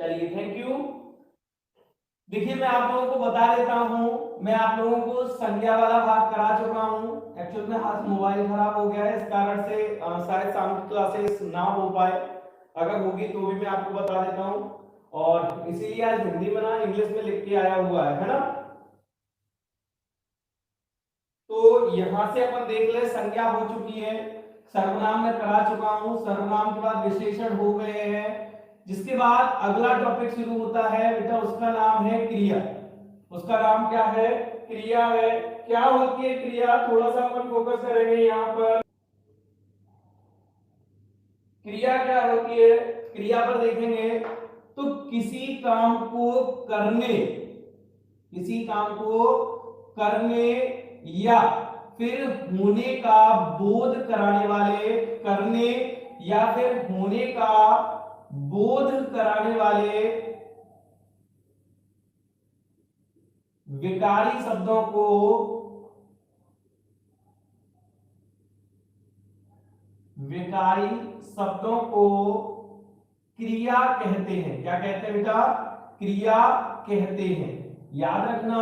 चलिए, thank you. देखिए, मैं आप लोगों को बता देता हूं, मैं आप लोगों को संज्ञा वाला भाग करा चुका हूं। एक्चुअल में हाथ मोबाइल खराब हो गया है, इस कारण से शायद शाम की क्लासेस ना हो पाए। अगर होगी तो भी मैं आपको बता देता हूं, और इसीलिए आज हिंदी में ना इंग्लिश में लिख के आया हुआ है ना। तो यहां से अपन देख ले, संज्ञा हो चुकी है, सर्वनाम में करा चुका हूं, सर्वनाम के बाद विशेषण हो गए हैं। जिसके बाद अगला टॉपिक शुरू होता है बेटा, उसका नाम है क्रिया। उसका नाम क्या है? क्रिया है। क्या होती है क्रिया, थोड़ा सा अपन फोकस करेंगे यहाँ पर। क्रिया क्या होती है, क्रिया पर देखेंगे तो किसी काम को करने, किसी काम को करने या फिर होने का बोध कराने वाले, करने या फिर होने का बोध कराने वाले विकारी शब्दों को, विकारी शब्दों को क्रिया कहते हैं। क्या कहते हैं बेटा? क्रिया कहते हैं। याद रखना,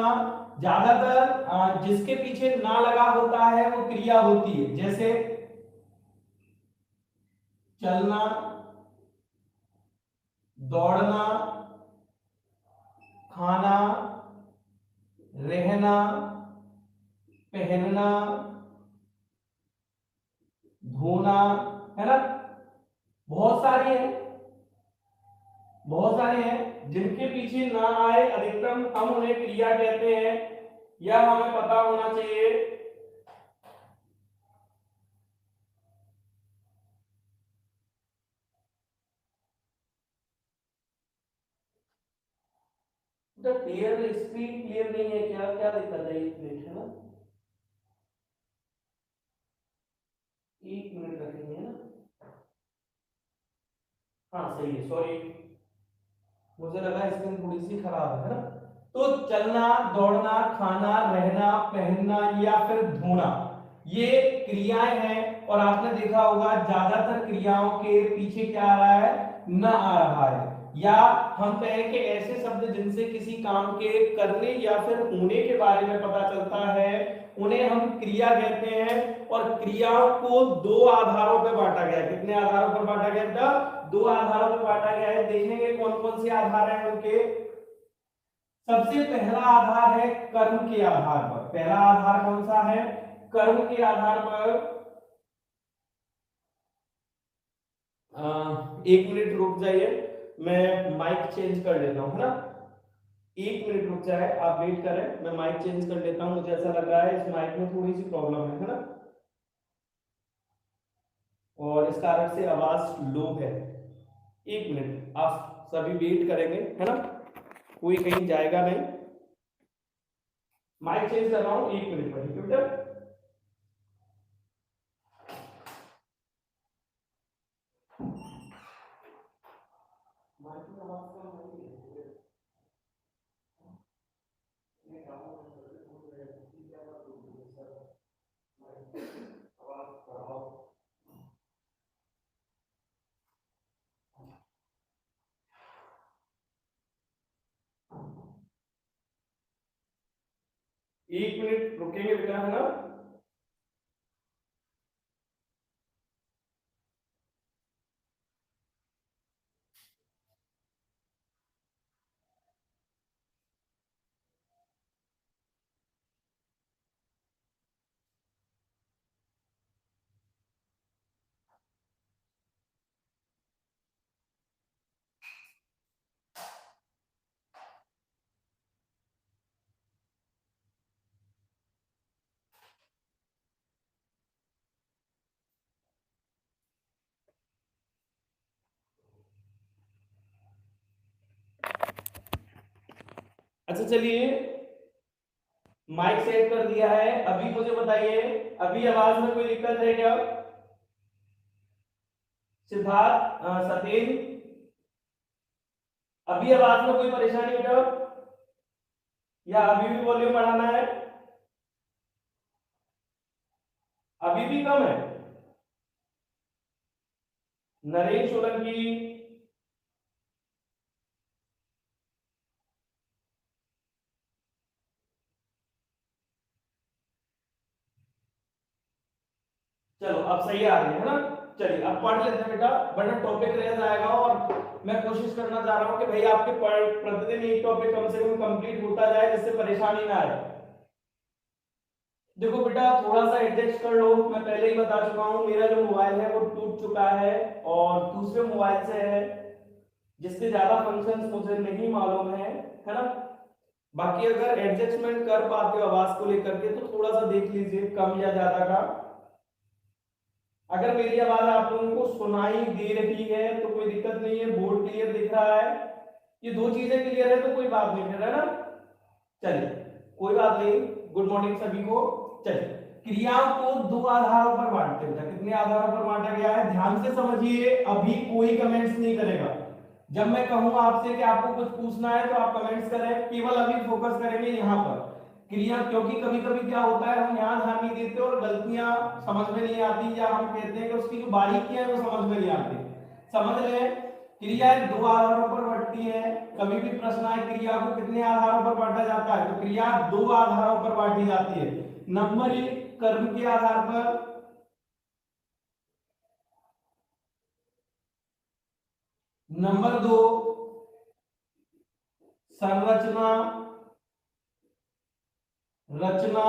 ज्यादातर जिसके पीछे ना लगा होता है वो क्रिया होती है। जैसे चलना, दौड़ना, खाना, रहना, पहनना, धोना, है ना। बहुत सारी है, बहुत सारे हैं जिनके पीछे ना आए, अधिकतम हम उन्हें क्रिया कहते हैं। यह हमें पता होना चाहिए। तो क्लियर, स्क्रीन क्लियर नहीं है क्या? क्या दिक्कत है? एक मिनट, है ना, एक मिनट रखेंगे, है ना। हाँ सही है, सॉरी, मुझे लगा स्क्रीन थोड़ी सी खराब है ना। तो चलना, दौड़ना, खाना, रहना, पहनना या फिर धोना, ये क्रियाएं हैं। और आपने देखा होगा ज्यादातर क्रियाओं के पीछे क्या आ रहा है? न आ रहा है। या हम कहें कि ऐसे शब्द जिनसे किसी काम के करने या फिर होने के बारे में पता चलता है, उन्हें हम क्रिया कहते हैं। और क्रियाओं को दो आधारों पर बांटा गया है। कितने आधारों पर बांटा गया था? दो आधारों पर बांटा गया है। देखेंगे कौन कौन से आधार हैं उनके। सबसे पहला आधार है कर्म के आधार पर। पहला आधार कौन सा है? कर्म के आधार पर। एक मिनट रुक जाइए, मैं माइक चेंज कर लेता हूं, है ना। एक मिनट रुक जाए, आप वेट करें, मैं माइक चेंज कर लेता हूं। मुझे ऐसा लग रहा है इस माइक में थोड़ी सी प्रॉब्लम है ना, और इस कारण से आवाज लो है। एक मिनट आप सभी वेट करेंगे, है ना, कोई कहीं जाएगा नहीं। माइक चेंज कर रहा हूं, एक मिनट पर, ठीक है बेटा। माइक में आवाज कम हो रही है। एक मिनट रुकेंगे बेटा, है ना। अच्छा चलिए, माइक सेट कर दिया है। अभी मुझे बताइए, अभी आवाज में कोई दिक्कत है क्या? सिद्धार्थ, सतेन, अभी आवाज में कोई परेशानी है क्या? या अभी भी वॉल्यूम बढ़ाना है? अभी भी कम है? नरेश सोलंकी, चलो अब सही आ रही है ना। चलिए अब पढ़ लेते हैं बेटा, वरना टॉपिक रह जाएगा। और मैं कोशिश करना चाह रहा हूँ कि भाई आपके प्रतिदिन एक टॉपिक कम से कम कंप्लीट होता जाए, जिससे परेशानी ना आए। देखो बेटा थोड़ा सा एडजस्ट कर लो, मैं पहले ही बता चुका हूँ मेरा जो मोबाइल है वो टूट चुका है और दूसरे मोबाइल से है, जिसके ज्यादा फंक्शंस मुझे नहीं मालूम है ना। बाकी अगर एडजस्टमेंट कर पाते हो आवाज को लेकर के तो थोड़ा सा देख लीजिए कम या ज्यादा का। अगर मेरी आवाज आप लोगों को सुनाई दे रही है तो कोई दिक्कत नहीं है, बोर्ड क्लियर दिख रहा है, ये दो चीजें क्लियर है तो कोई बात नहीं है ना। चलिए कोई बात नहीं, गुड मॉर्निंग सभी को। चलिए क्रियाओं को दो आधारों पर बांटते हैं। कितने आधारों पर बांटा गया है ध्यान से समझिए, अभी कोई कमेंट्स नहीं करेगा। जब मैं कहूं आपसे कि आपको कुछ पूछना है तो आप कमेंट्स करें, केवल अभी फोकस करेंगे यहाँ पर क्रिया, क्योंकि कभी कभी क्या होता है हम यहाँ ध्यान नहीं देते और गलतियां समझ में नहीं आती, या हम कहते हैं कि उसकी जो बारीकियां है वो समझ में नहीं आती। समझ लें क्रियाएं दो आधारों पर बढ़ती है। कभी भी प्रश्न आए क्रिया को कितने आधारों पर बांटा जाता है, तो क्रिया दो आधारों पर बांटी जाती है। नंबर एक कर्म के आधार पर, नंबर दो संरचना रचना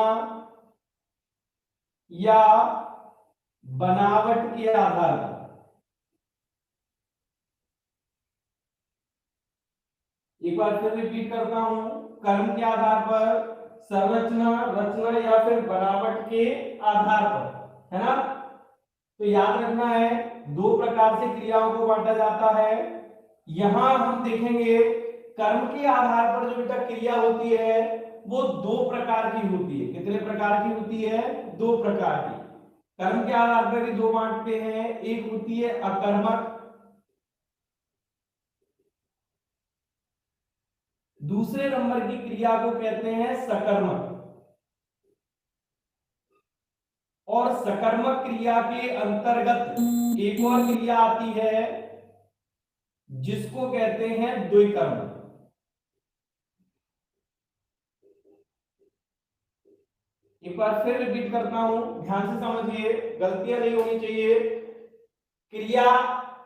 या बनावट के आधार पर। एक बार फिर रिपीट करता हूं, कर्म के आधार पर, संरचना रचना या फिर बनावट के आधार पर, है ना। तो याद रखना है दो प्रकार से क्रियाओं को बांटा जाता है। यहां हम देखेंगे कर्म के आधार पर जो बेटा क्रिया होती है वो दो प्रकार की होती है। कितने प्रकार की होती है, दो प्रकार की। कर्म के आधार पर भी दो बांटते हैं, एक होती है अकर्मक, दूसरे नंबर की क्रिया को कहते हैं सकर्मक। और सकर्मक क्रिया के अंतर्गत एक और क्रिया आती है जिसको कहते हैं द्विकर्म। एक बार फिर रिपीट करता हूं, ध्यान से समझिए, गलतियां नहीं होनी चाहिए। क्रिया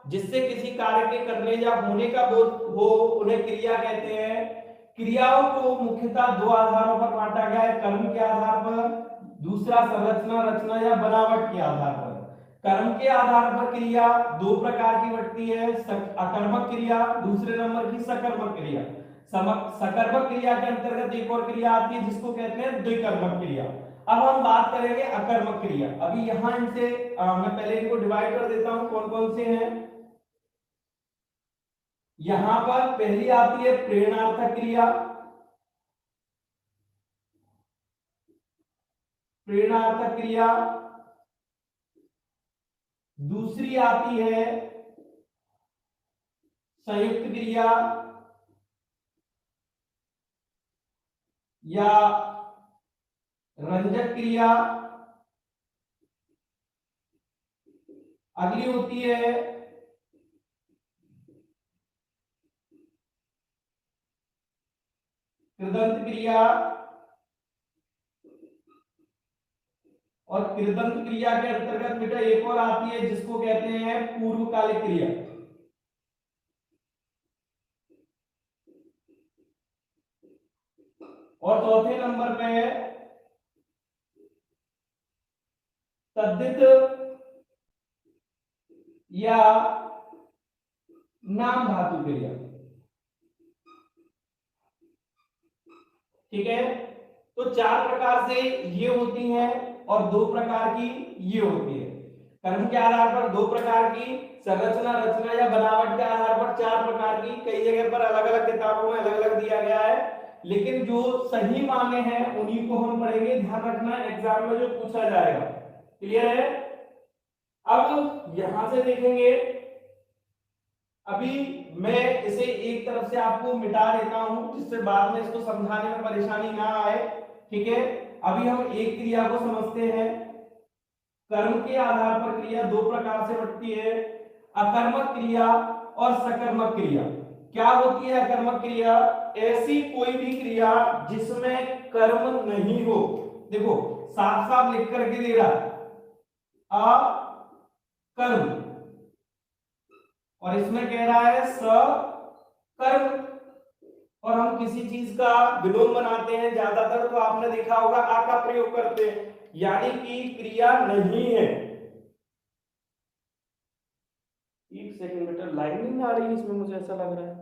जिससे किसी कार्य के करने या होने का बोध हो उन्हें क्रिया कहते हैं। क्रियाओं को मुख्यतः दो आधारों पर बांटा गया है, कर्म के आधार पर, दूसरा संरचना रचना या बनावट के आधार पर। कर्म के आधार पर क्रिया दो प्रकार की बढ़ती है, अकर्मक क्रिया, दूसरे नंबर की सकर्मक क्रिया। सकर्मक क्रिया के अंतर्गत एक और क्रिया आती है जिसको कहते हैं द्विकर्मक क्रिया। अब हम बात करेंगे अकर्मक क्रिया। अभी यहां इनसे मैं पहले इनको डिवाइड कर देता हूं कौन कौन से हैं। यहां पर पहली आती है प्रेरणार्थक क्रिया, प्रेरणार्थक क्रिया। दूसरी आती है संयुक्त क्रिया या रंजक क्रिया। अगली होती है कृदंत क्रिया, और कृदंत क्रिया के अंतर्गत बेटा एक और आती है जिसको कहते हैं पूर्वकालिक क्रिया। और चौथे नंबर पे तद्धित या नाम धातु क्रिया। ठीक है, तो चार प्रकार से ये होती हैं और दो प्रकार की ये होती है। कर्म के आधार पर दो प्रकार की, संरचना रचना या बनावट के आधार पर चार प्रकार की। कई जगह पर अलग अलग किताबों में अलग अलग दिया गया है, लेकिन जो सही माने हैं उन्हीं को हम पढ़ेंगे। ध्यान रखना एग्जाम में जो पूछा जाएगा। क्लियर है। अब यहां से देखेंगे, अभी मैं इसे एक तरफ से आपको मिटा देता हूं जिससे बाद में इसको समझाने में परेशानी ना आए। ठीक है, अभी हम एक क्रिया को समझते हैं। कर्म के आधार पर क्रिया दो प्रकार से बढ़ती है, अकर्मक क्रिया और सकर्मक क्रिया। क्या होती है अकर्मक क्रिया? ऐसी कोई भी क्रिया जिसमें कर्म नहीं हो। देखो साफ साफ लिख करके दे रहा है, अकर्म, और इसमें कह रहा है सकर्म। और हम किसी चीज का विलोम बनाते हैं ज्यादातर, तो आपने देखा होगा आ का प्रयोग करते हैं, यानी कि क्रिया नहीं है। एक सेकंड बेटा, लाइन नहीं आ रही है इसमें, मुझे ऐसा लग रहा है।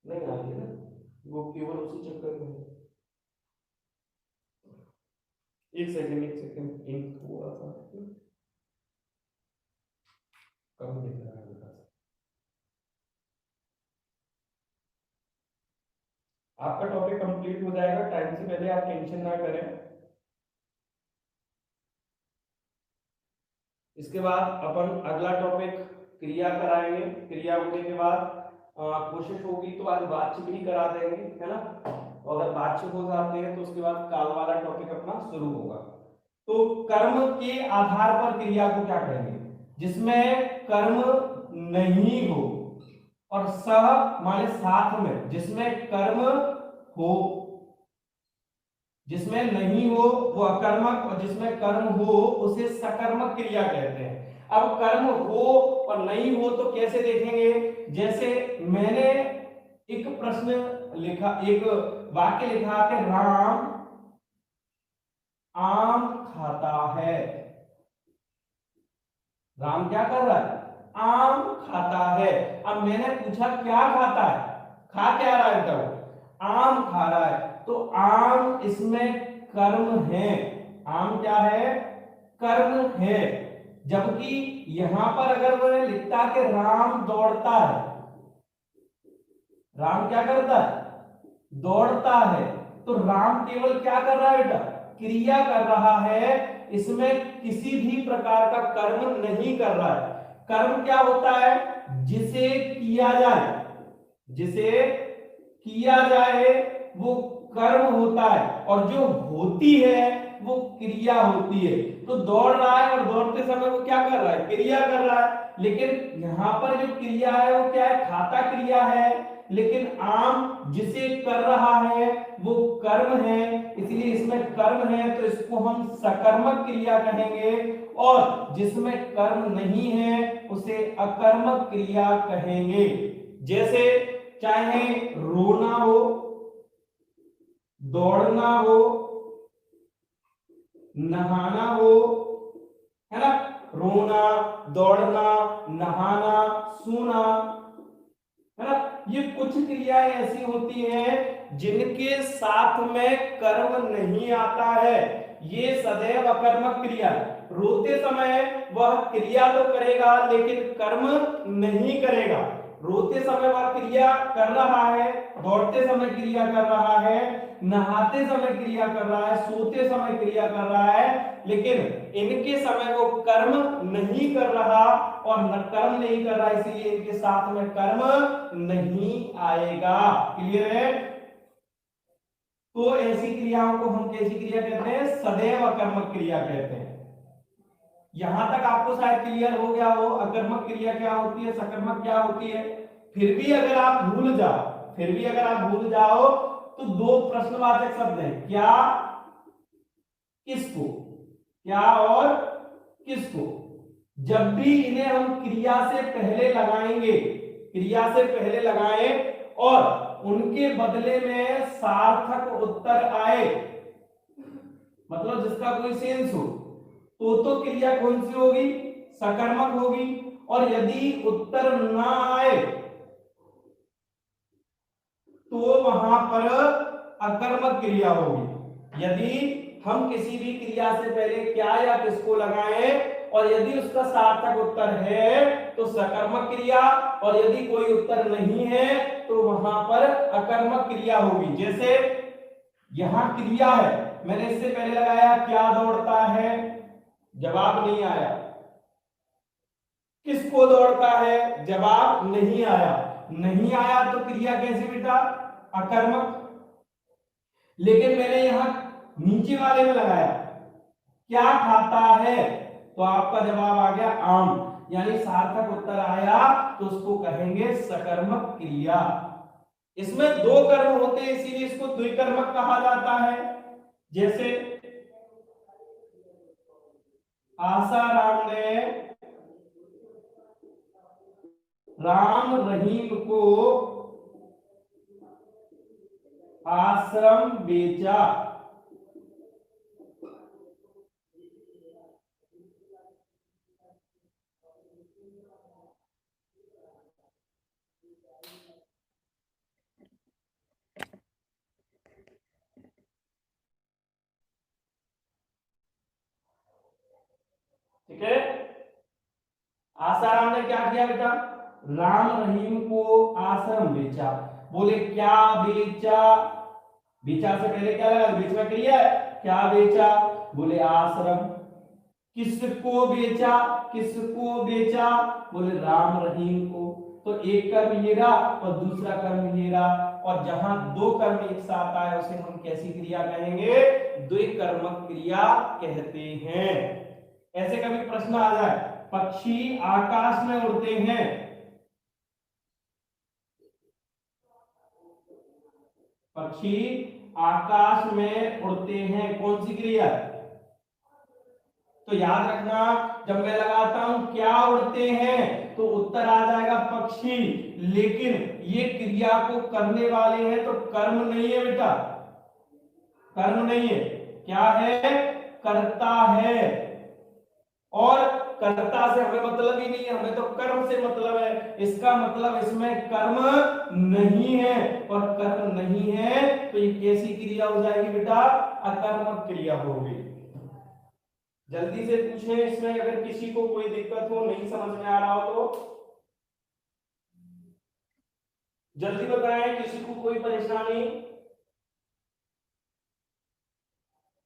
नहीं आ रही है ना, वो केवल उसी चक्कर में है। एक सेकंड, एक सेकंड, एक थोड़ा सा कम दिख रहा है बेटा। आपका टॉपिक कंप्लीट हो जाएगा टाइम से पहले, आप टेंशन ना करें। इसके बाद अपन अगला टॉपिक क्रिया कराएंगे। क्रिया होने के बाद कोशिश होगी तो आज वाच्य भी करा देंगे, है ना। और अगर वाच्य हो जाते हैं तो उसके बाद काल वाला टॉपिक अपना शुरू होगा। तो कर्म के आधार पर क्रिया को क्या कहेंगे? जिसमें कर्म नहीं हो, और सह माने साथ में, जिसमें कर्म हो, जिसमें नहीं हो वो अकर्मक, और जिसमें कर्म हो उसे सकर्मक क्रिया कहते हैं। अब कर्म हो और नहीं हो तो कैसे देखेंगे? जैसे मैंने एक प्रश्न लिखा, एक वाक्य लिखा कि राम आम खाता है। राम क्या कर रहा है? आम खाता है। अब मैंने पूछा क्या खाता है? खा क्या रहा है? तो आम खा रहा है। तो आम इसमें कर्म है। आम क्या है? कर्म है। जबकि यहां पर अगर मैंने लिखता कि राम दौड़ता है, राम क्या करता है? दौड़ता है। तो राम केवल क्या कर रहा है बेटा? क्रिया कर रहा है, इसमें किसी भी प्रकार का कर्म नहीं कर रहा है। कर्म क्या होता है? जिसे किया जाए, जिसे किया जाए वो कर्म होता है, और जो होती है वो क्रिया होती है। तो दौड़ रहा है और दौड़ते समय वो क्या कर रहा है? क्रिया कर रहा है। लेकिन यहां पर जो क्रिया है वो क्या है? खाता क्रिया है। लेकिन आम जिसे कर रहा है वो कर्म है, इसलिए इसमें कर्म है तो इसको हम सकर्मक क्रिया कहेंगे। और जिसमें कर्म नहीं है उसे अकर्मक क्रिया कहेंगे। जैसे चाहे रोना हो, दौड़ना हो, नहाना हो, है ना। रोना, दौड़ना, नहाना, सोना, है ना। ये कुछ क्रियाएं ऐसी होती हैं जिनके साथ में कर्म नहीं आता है, ये सदैव अकर्मक क्रिया। रोते समय वह क्रिया तो करेगा लेकिन कर्म नहीं करेगा। रोते समय वह क्रिया कर रहा है, दौड़ते समय क्रिया कर रहा है, नहाते समय क्रिया कर रहा है, सोते समय क्रिया कर रहा है, लेकिन इनके समय वो कर्म नहीं कर रहा, और न कर्म नहीं कर रहा, इसीलिए इनके साथ में कर्म नहीं आएगा। क्लियर है? तो ऐसी क्रियाओं को हम कैसी क्रिया कहते हैं? सदैव अकर्मक क्रिया कहते हैं। यहां तक आपको शायद क्लियर हो गया हो अकर्मक क्रिया क्या होती है, सकर्मक क्या होती है। फिर भी अगर आप भूल जाओ, फिर भी अगर आप भूल जाओ तो दो प्रश्नवाचक शब्द हैं, क्या, किसको। क्या और किसको। जब भी इन्हें हम क्रिया से पहले लगाएंगे, क्रिया से पहले लगाएं और उनके बदले में सार्थक उत्तर आए, मतलब जिसका कोई सेंस हो, तो क्रिया कौन सी होगी? सकर्मक होगी। और यदि उत्तर ना आए तो वहां पर अकर्मक क्रिया होगी। यदि हम किसी भी क्रिया से पहले क्या या किसको लगाएं और यदि उसका सार्थक उत्तर है तो सकर्मक क्रिया, और यदि कोई उत्तर नहीं है तो वहां पर अकर्मक क्रिया होगी। जैसे यहां क्रिया है, मैंने इससे पहले लगाया क्या दौड़ता है, जवाब नहीं आया। किसको दौड़ता है, जवाब नहीं आया। नहीं आया तो क्रिया कैसे बेटा? अकर्मक। लेकिन मैंने यहां नीचे वाले में लगाया क्या खाता है, तो आपका जवाब आ गया आम, यानी सार्थक उत्तर आया, तो उसको कहेंगे सकर्मक क्रिया। इसमें दो कर्म होते हैं इसीलिए इसको द्विकर्मक कहा जाता है। जैसे आसाराम ने राम रहीम को आश्रम बेचा। ठीक है, आसाराम ने क्या किया बेटा, राम रहीम को आश्रम बेचा। बोले क्या बेचा, बेचा से पहले क्या लगा, बीच में क्रिया है, क्या बेचा, बोले आश्रम। किसको बेचा, किसको बेचा, बोले राम रहीम को। तो एक कर्म ये रहा और दूसरा कर्म ये रहा, और जहां दो कर्म एक साथ आए उसे हम कैसी क्रिया कहेंगे, द्विकर्मक क्रिया कहते हैं। ऐसे कभी प्रश्न आ जाए, पक्षी आकाश में उड़ते हैं, पक्षी आकाश में उड़ते हैं, कौन सी क्रिया, तो याद रखना जब मैं लगाता हूं क्या उड़ते हैं तो उत्तर आ जाएगा पक्षी, लेकिन ये क्रिया को करने वाले हैं तो कर्म नहीं है बेटा, कर्म नहीं है, क्या है, कर्ता है। और कर्ता से हमें मतलब ही नहीं है, हमें तो कर्म से मतलब है, इसका मतलब इसमें कर्म नहीं है, और कर्म नहीं है तो ये कैसी क्रिया हो जाएगी बेटा, अकर्मक क्रिया होगी। जल्दी से पूछें इसमें, अगर किसी को कोई दिक्कत हो, नहीं समझ में आ रहा हो तो जल्दी बताएं, किसी को कोई परेशानी।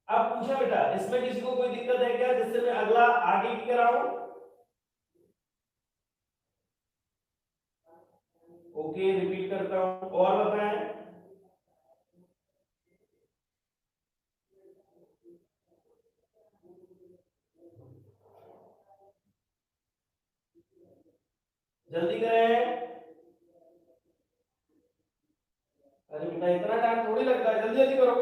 अब पूछा बेटा, इसमें किसी को कोई दिक्कत है क्या, जिससे मैं अगला आगे की कराऊं। ओके, रिपीट करता हूं, और बताएं। जल्दी करें, अरे बेटा इतना टाइम थोड़ी लगता है, जल्दी जल्दी करो।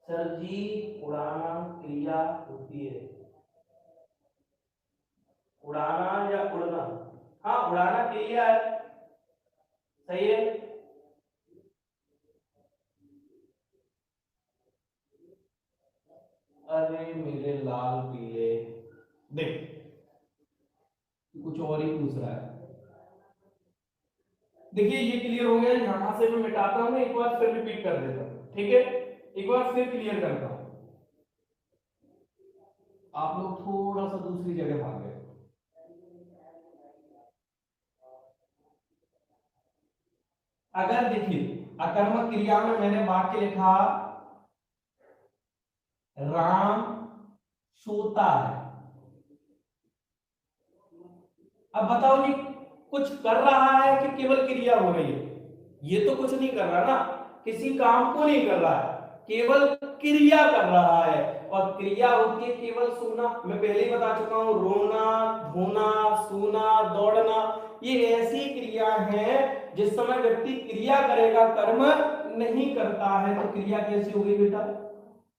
सर जी, उड़ाना क्रिया होती है, उड़ाना या उड़ना, हाँ उड़ाना क्रिया है, सही है। अरे मेरे लाल पीले, देख कुछ और ही पूछ रहा है। देखिए ये क्लियर हो गया, यहां से मैं मिटाता हूं, एक बार फिर रिपीट कर देता हूं, ठीक है, एक बार फिर क्लियर करता हूं। आप लोग थोड़ा सा दूसरी जगह भाग गए। अगर देखिए अकर्मक क्रिया में मैंने वाक्य लिखा राम सोता है, अब बताओ ये कुछ कर रहा है कि केवल क्रिया हो रही है, ये तो कुछ नहीं कर रहा ना, किसी काम को नहीं कर रहा है, केवल क्रिया कर रहा है, और क्रिया होती है केवल सोना। मैं पहले ही बता चुका हूं, रोना, धोना, सोना, दौड़ना, ये ऐसी क्रिया है जिस समय व्यक्ति क्रिया करेगा, कर्म नहीं करता है, तो क्रिया कैसी होगी बेटा,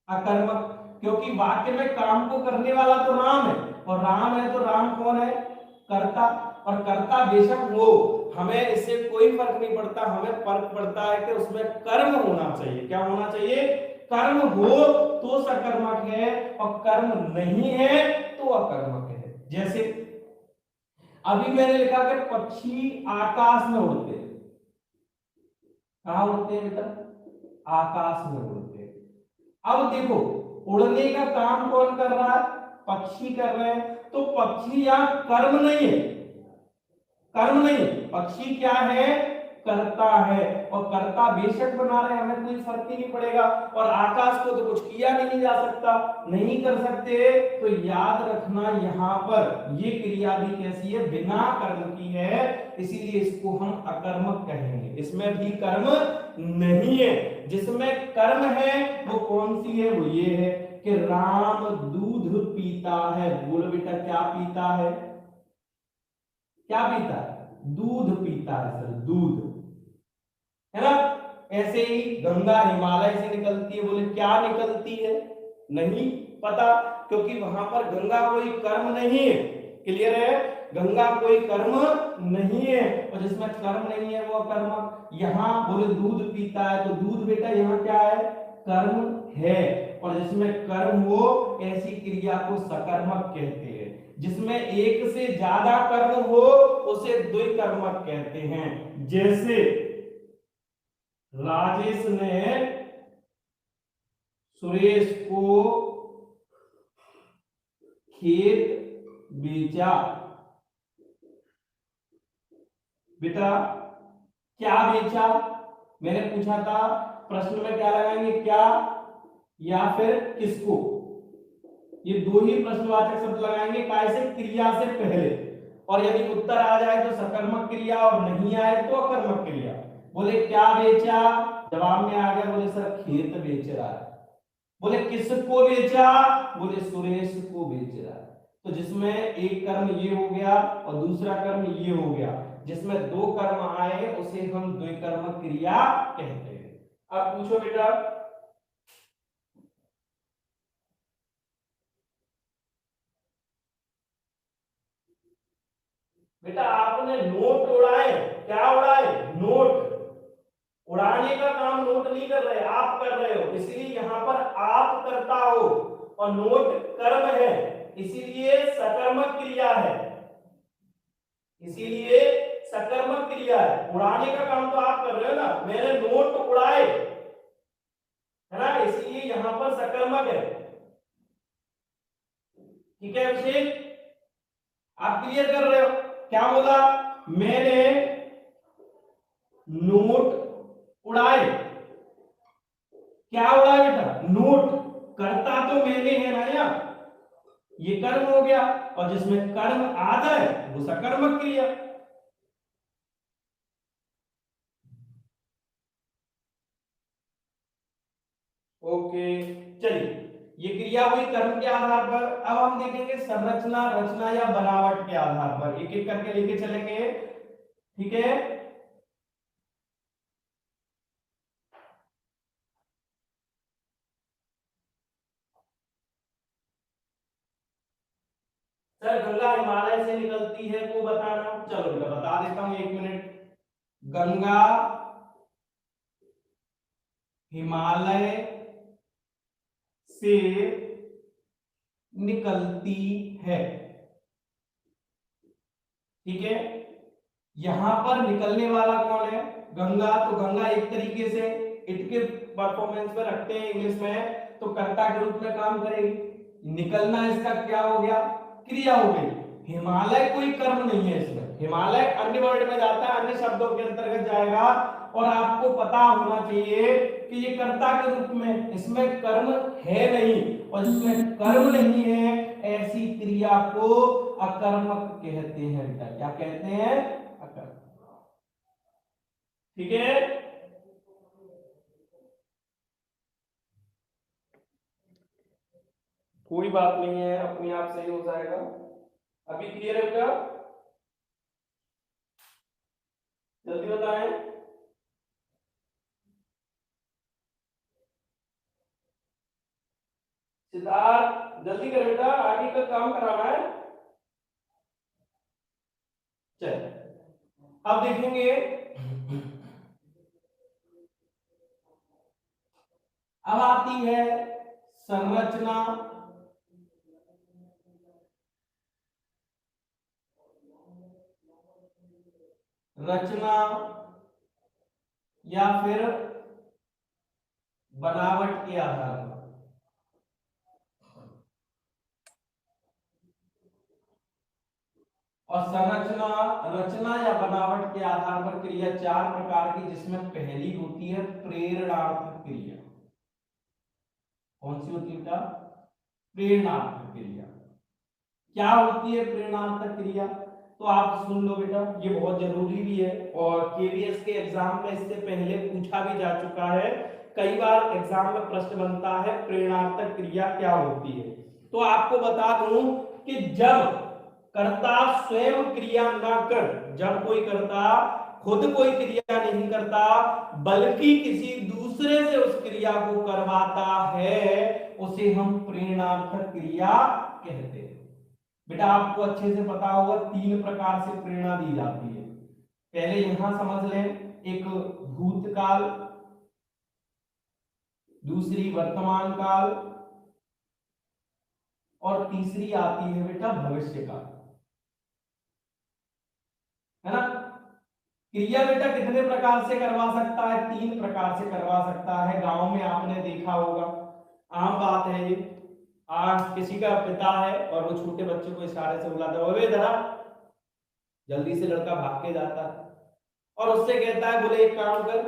अकर्मक। क्योंकि वाक्य में काम को करने वाला तो राम है, और राम है तो राम कौन है, कर्ता, और कर्ता बेशक हो, हमें इससे कोई फर्क नहीं पड़ता, हमें फर्क पड़ता है कि उसमें कर्म होना चाहिए, क्या होना चाहिए, कर्म हो तो सकर्मक है, और कर्म नहीं है तो अकर्मक है। जैसे अभी मैंने लिखा कि पक्षी आकाश में उड़ते हैं, कहां उड़ते हैं बेटा, आकाश में उड़ते हैं। अब देखो उड़ने का काम कौन कर रहा है, पक्षी कर रहे हैं, तो पक्षी यहां कर्म नहीं है, कर्म नहीं, पक्षी क्या है, करता है, और कर्ता बेशक बना रहे, हमें कोई फर्क ही नहीं पड़ेगा, और आकाश को तो कुछ किया नहीं जा सकता, नहीं कर सकते, तो याद रखना यहां पर ये क्रिया भी कैसी है, बिना कर्म की है, इसीलिए इसको हम अकर्मक कहेंगे, इसमें भी कर्म नहीं है। जिसमें कर्म है वो कौन सी है, वो ये है, कि राम दूध पीता है। बोलो बेटा क्या पीता है? क्या पीता है? दूध पीता है सर, दूध, है ना। ऐसे ही गंगा हिमालय से निकलती है। बोले क्या निकलती है? नहीं पता, क्योंकि वहां पर गंगा कोई कर्म नहीं है। क्लियर है? गंगा कोई कर्म नहीं है, और जिसमें कर्म नहीं है वो अकर्मक। यहाँ बोले दूध पीता है, तो दूध बेटा यहाँ क्या है? कर्म है। और जिसमें कर्म हो ऐसी क्रिया को सकर्मक कहते हैं। जिसमें एक से ज्यादा कर्म हो उसे द्विकर्मक कहते हैं। जैसे राजेश ने सुरेश को खेत बेचा। बेटा क्या बेचा? मैंने पूछा था प्रश्न में क्या लगाएंगे, क्या या फिर किसको? ये दो ही प्रश्नवाचक शब्द लगाएंगे, कैसे? क्रिया से पहले। और यदि उत्तर आ जाए तो सकर्मक क्रिया, और नहीं आए तो अकर्मक क्रिया। बोले क्या बेचा? जवाब में आ गया, बोले सर खेत बेच रहा है। बोले किसको बेचा? बोले सुरेश को बेच रहा है। तो जिसमें एक कर्म ये हो गया और दूसरा कर्म ये हो गया, जिसमें दो कर्म आए उसे हम द्विकर्मक क्रिया कहते हैं। अब पूछो बेटा। बेटा आपने नोट उड़ाए। क्या उड़ाए? नोट। उड़ाने का काम नोट नहीं कर रहे, आप कर रहे हो, इसलिए यहां पर आप करता हो, और नोट कर्म है, इसीलिए सकर्मक क्रिया है। इसीलिए सकर्मक क्रिया है। उड़ाने का काम तो आप कर रहे हो ना, मैंने नोट उड़ाए, है ना, इसलिए यहां पर सकर्मक है। ठीक है अभिषेक, आप क्लियर कर रहे हो? क्या बोला? मैंने नोट उड़ाए। क्या उड़ाए बेटा? नोट। करता तो मैंने है ना, या ये कर्म हो गया, और जिसमें कर्म आ जाए वो सकर्मक क्रिया। ओके चलिए, ये क्रिया हुई कर्म के आधार पर। अब हम देखेंगे संरचना, रचना या बनावट के आधार पर, एक एक करके लेके चलेंगे। ठीक है? सर गंगा हिमालय से निकलती है वो बताना। चलो बेटा बता देता हूं, 1 मिनट। गंगा हिमालय से निकलती है। ठीक है? यहां पर निकलने वाला कौन है? गंगा। तो गंगा एक तरीके से इट के परफॉर्मेंस पे रखते हैं इंग्लिश में, तो कर्ता के रूप में काम करेगी। निकलना इसका क्या हो गया? क्रिया हो गई। हिमालय कोई कर्म नहीं है इसमें, हिमालय अन्य वर्ड में जाता है, अन्य शब्दों के अंतर्गत जाएगा। और आपको पता होना चाहिए कि ये कर्ता के रूप में, इसमें कर्म है नहीं, और जिसमें कर्म नहीं है ऐसी क्रिया को अकर्मक कहते हैं बेटा। क्या कहते हैं? अकर्मक। ठीक है? कोई बात नहीं है, अपने आप सही हो जाएगा। अभी क्लियर है बेटा? जल्दी बताएं। सिद्धार्थ जल्दी कर बेटा, आगे का काम कराना है। चल अब देखेंगे, अब आती है संरचना, रचना या फिर बनावट के आधार पर। और संरचना, रचना या बनावट के आधार पर क्रिया 4 प्रकार की, जिसमें पहली होती है प्रेरणात्मक क्रिया। कौन सी होती है बेटा? प्रेरणात्मक क्रिया। क्या होती है प्रेरणात्मक क्रिया? तो आप सुन लो बेटा, ये बहुत जरूरी भी है, और केवीएस के एग्जाम में इससे पहले पूछा भी जा चुका है कई बार एग्जाम में प्रश्न बनता है प्रेरणार्थक क्रिया क्या होती है। तो आपको बता दूं कि जब कर्ता स्वयं क्रिया ना कर, जब कोई कर्ता खुद कोई क्रिया नहीं करता बल्कि किसी दूसरे से उस क्रिया को करवाता है, उसे हम प्रेरणार्थक क्रिया कहते हैं। बेटा आपको अच्छे से पता होगा 3 प्रकार से प्रेरणा दी जाती है। पहले यहां समझ लें, एक भूतकाल, दूसरी वर्तमान काल और तीसरी आती है बेटा भविष्य काल, है ना। क्रिया बेटा कितने प्रकार से करवा सकता है? 3 प्रकार से करवा सकता है। गांव में आपने देखा होगा, आम बात है ये। आज किसी का पिता है और वो छोटे बच्चे को इशारे से बुलाता है, ओए जरा, जल्दी से लड़का भाग के जाता है और उससे कहता है बोले एक काम कर,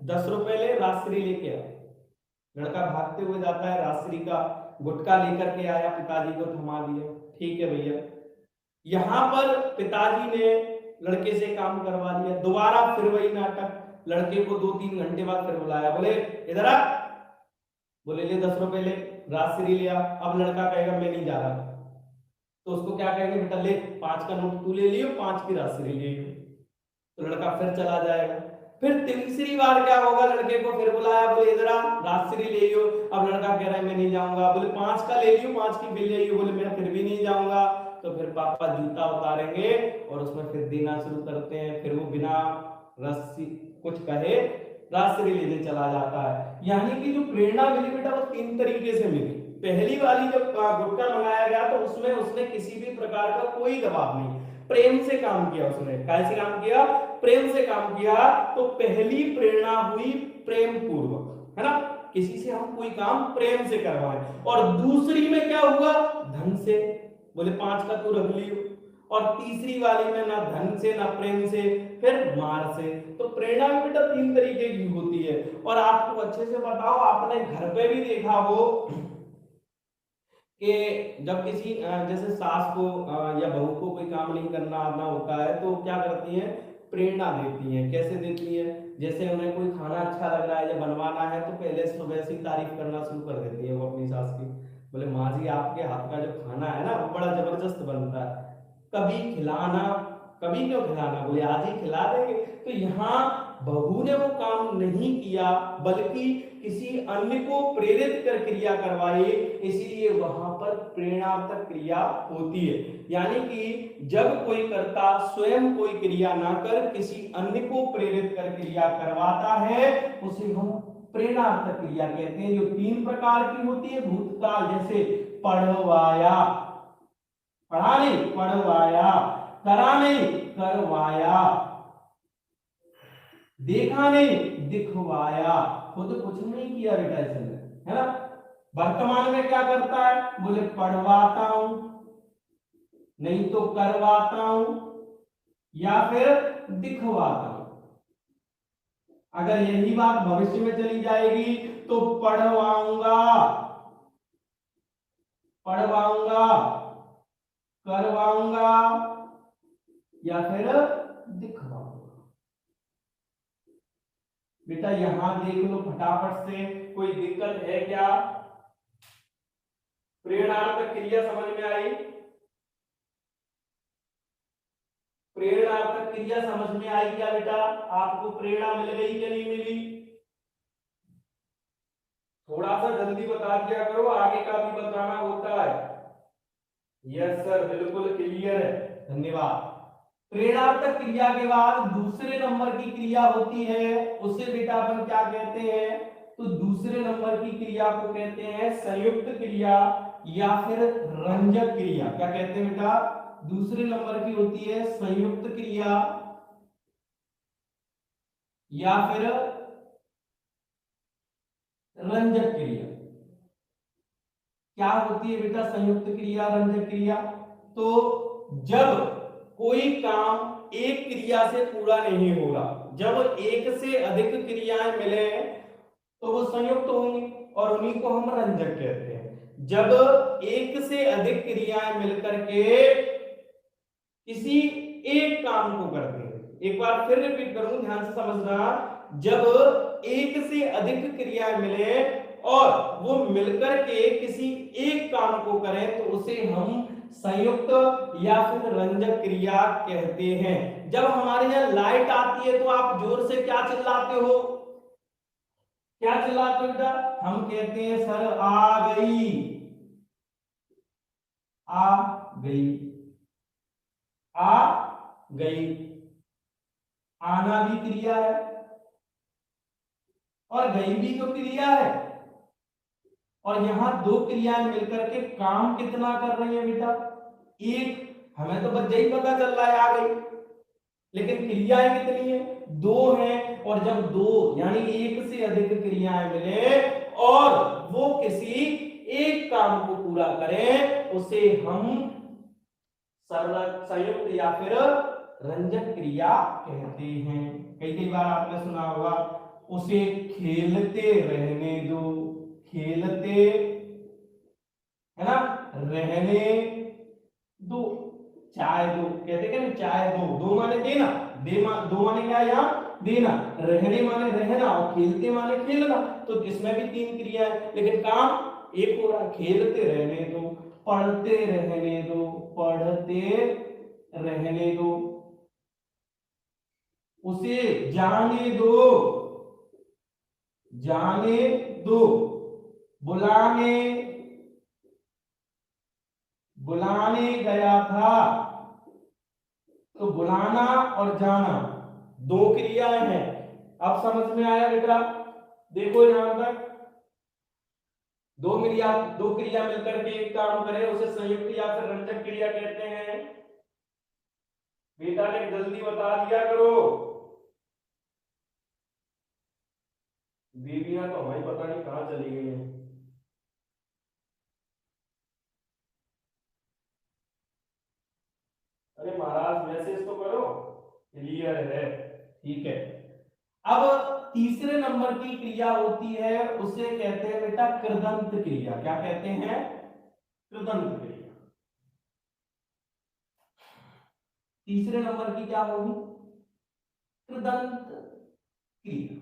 10 रुपए ले, राजश्री लेके आ। लड़का भागते हुए जाता है, राजश्री का गुटका लेकर के आया, पिताजी को थमा दिया, ठीक है भैया। यहां पर पिताजी ने लड़के से काम करवा लिया, दोबारा फिर वही नाटक, लड़के को 2-3 घंटे बाद फिर बुलाया, बोले इधर आ, बोले ले 10 रुपए ले, राजश्री लिया। अब लड़का कहेगा मैं नहीं जा रहा, तो उसको क्या कहेंगे, बेटा ले 5 का नोट तू ले लियो, 5 की राजश्री ले लियो। तो लड़का फिर चला जाएगा। फिर तीसरी बार क्या होगा, लड़के को फिर बुलाया, बोले इधर आ, राजश्री ले लियो। अब लड़का कह रहा है मैं नहीं जाऊंगा, बोले 5 का ले लियो, 5 की बिल ले लियो, बोले मैं फिर भी नहीं जाऊंगा। तो फिर पापा जूता उतारेंगे और उसमें फिर देना शुरू करते हैं। फिर वो बिना रस्सी कुछ कहे राजश्री लेने चला जाता है। यानी कि जो प्रेरणा मिली बेटा वो 3 तरीके से मिली। पहली वाली जब गुटखा मंगाया गया तो उसमें उसने किसी भी प्रकार का कोई दबाव नहीं, प्रेम से काम किया, उसने कैसे काम किया, प्रेम से काम किया। तो पहली प्रेरणा हुई प्रेम पूर्वक, है ना, किसी से हम कोई काम प्रेम से करवाएं। और दूसरी में क्या हुआ, धन से, बोले 5 का तू रख लियो। और तीसरी वाली में ना धन से ना प्रेम से, फिर मार से। तो प्रेरणा में बेटा 3 तरीके की होती है। और आपको अच्छे से बताओ, आपने घर पे भी देखा हो कि जब किसी जैसे सास को या बहू को कोई काम नहीं करना आना होता है तो क्या करती हैं, प्रेरणा देती हैं। कैसे देती हैं, जैसे उन्हें कोई खाना अच्छा लग रहा है या बनवाना है तो पहले सुबह से तारीफ करना शुरू कर देती है वो अपनी सास की, बोले माँ जी आपके हाथ का जो खाना है ना वो बड़ा जबरदस्त बनता है, कभी खिलाना, कभी क्यों खिलाना, बोले आज ही खिला देंगे। तो यहाँ बहू ने वो काम नहीं किया बल्कि किसी अन्य को प्रेरित कर क्रिया करवाई, इसीलिए वहां पर प्रेरणार्थक क्रिया होती है। यानी कि जब कोई कर्ता स्वयं कोई क्रिया ना कर किसी अन्य को प्रेरित कर क्रिया करवाता है उसे हम प्रेरणार्थक क्रिया कहते हैं। जो 3 प्रकार की होती है, भूतकाल जैसे पढ़वाया, पढ़ा नहीं पढ़वाया, करा नहीं करवाया, देखा नहीं दिखवाया, खुद कुछ नहीं किया बेटा इसने, है ना। वर्तमान में क्या करता है, बोले पढ़वाता हूं, नहीं तो करवाता हूं या फिर दिखवाता हूं। अगर यही बात भविष्य में चली जाएगी तो पढ़वाऊंगा, पढ़वाऊंगा, करवाऊंगा या फिर दिखवाऊंगा। बेटा यहां देख लो फटाफट से, कोई दिक्कत है क्या, प्रेरणार्थक क्रिया समझ में आई, प्रेरणार्थक क्रिया समझ में आई क्या बेटा, आपको प्रेरणा मिल गई क्या नहीं मिली, थोड़ा सा जल्दी बता दिया करो, आगे का भी बताना होता है। यस सर, बिल्कुल क्लियर है, धन्यवाद। प्रेरणार्थक क्रिया के बाद दूसरे नंबर की क्रिया होती है, उसे बेटा अपन क्या कहते हैं, तो दूसरे नंबर की क्रिया को कहते हैं संयुक्त क्रिया या फिर रंजक क्रिया। क्या कहते हैं बेटा, दूसरे नंबर की होती है संयुक्त क्रिया या फिर रंजक क्रिया। क्या होती है बेटा संयुक्त क्रिया, रंजक क्रिया, तो जब कोई काम एक क्रिया से पूरा नहीं हो रहा, जब एक से अधिक क्रियाएं मिले तो वो संयुक्त होंगी और उन्हीं को हम रंजक कहते हैं। जब एक से अधिक क्रियाएं मिलकर के किसी एक काम को करते हैं, एक बार फिर रिपीट करूं, ध्यान से समझना। जब एक से अधिक क्रियाएं मिले और वो मिलकर के किसी एक काम को करें तो उसे हम संयुक्त या फिर रंजक क्रिया कहते हैं। जब हमारे यहाँ लाइट आती है तो आप जोर से क्या चिल्लाते हो? क्या चिल्लाते हो बेटा? हम कहते हैं सर आ गई, आ गई, आ गई। आना भी क्रिया है और गई भी तो क्रिया है। और यहां दो क्रियाएं मिलकर के काम कितना कर रही है बेटा? एक। हमें तो बस यही पता चल रहा है आ गई, लेकिन क्रियाएं कितनी है? दो हैं। और जब दो यानी एक से अधिक क्रियाएं मिले और वो किसी एक काम को पूरा करें उसे हम संयुक्त या फिर रंजक क्रिया कहते हैं। कई कई बार आपने सुना होगा, उसे खेलते रहने दो, खेलते, है ना, रहने दो, चाय दो, कहते क्या ना, चाय दो। दो माने देना, दो माने क्या? यहाँ देना। रहने माने रहना और खेलते माने खेलना। तो इसमें भी तीन क्रिया है, लेकिन काम एक हो रहा है। खेलते रहने दो, पढ़ते रहने दो, पढ़ते रहने दो, उसे जाने दो, जाने दो, बुलाने, बुलाने गया था। तो बुलाना और जाना दो क्रियाएं हैं। अब समझ में आया बेटा? देखो यहां तक, दो क्रिया मिलकर के एक काम करे उसे संयुक्त या फिर रंजक क्रिया कहते हैं। बेटा ने जल्दी बता दिया करो, बीवियां तो हमारी पता नहीं कहां चली गई हैं। अरे महाराज मैसेज तो करो, क्लियर है, ठीक है। अब तीसरे नंबर की क्रिया होती है, उसे कहते हैं बेटा कृदंत क्रिया। क्या कहते हैं? कृदंत क्रिया। तीसरे नंबर की क्या होगी? कृदंत क्रिया।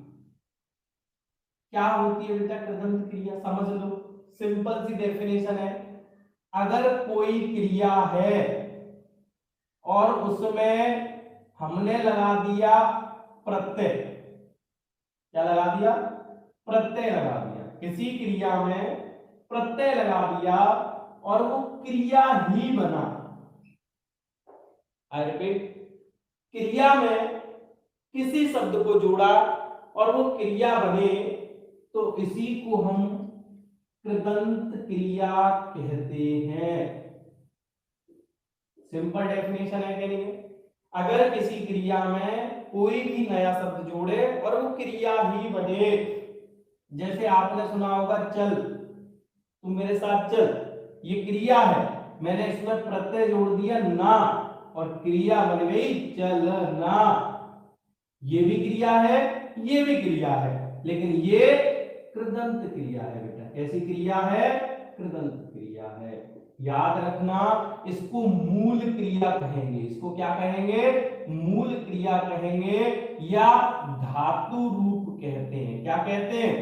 क्या होती है बेटा कृदंत क्रिया? समझ लो, सिंपल सी डेफिनेशन है। अगर कोई क्रिया है और उसमें हमने लगा दिया प्रत्यय, क्या लगा दिया? प्रत्यय लगा दिया। किसी क्रिया में प्रत्यय लगा दिया और वो क्रिया ही बना। आई रिपीट, क्रिया में किसी शब्द को जोड़ा और वो क्रिया बने तो इसी को हम कृदंत क्रिया कहते हैं। सिंपल डेफिनेशन है कि नहीं? अगर किसी क्रिया में कोई भी नया शब्द जोड़े और वो क्रिया ही बने, जैसे आपने सुना होगा चल, तू मेरे साथ चल, ये क्रिया है। मैंने इसमें प्रत्यय जोड़ दिया ना और क्रिया बन गई चलना। ये भी क्रिया है, ये भी क्रिया है, लेकिन ये कृदंत क्रिया है बेटा। कैसी क्रिया है? कृदंत क्रिया है। याद रखना, इसको मूल क्रिया कहेंगे। इसको क्या कहेंगे? मूल क्रिया कहेंगे या धातु रूप कहते हैं। क्या कहते हैं?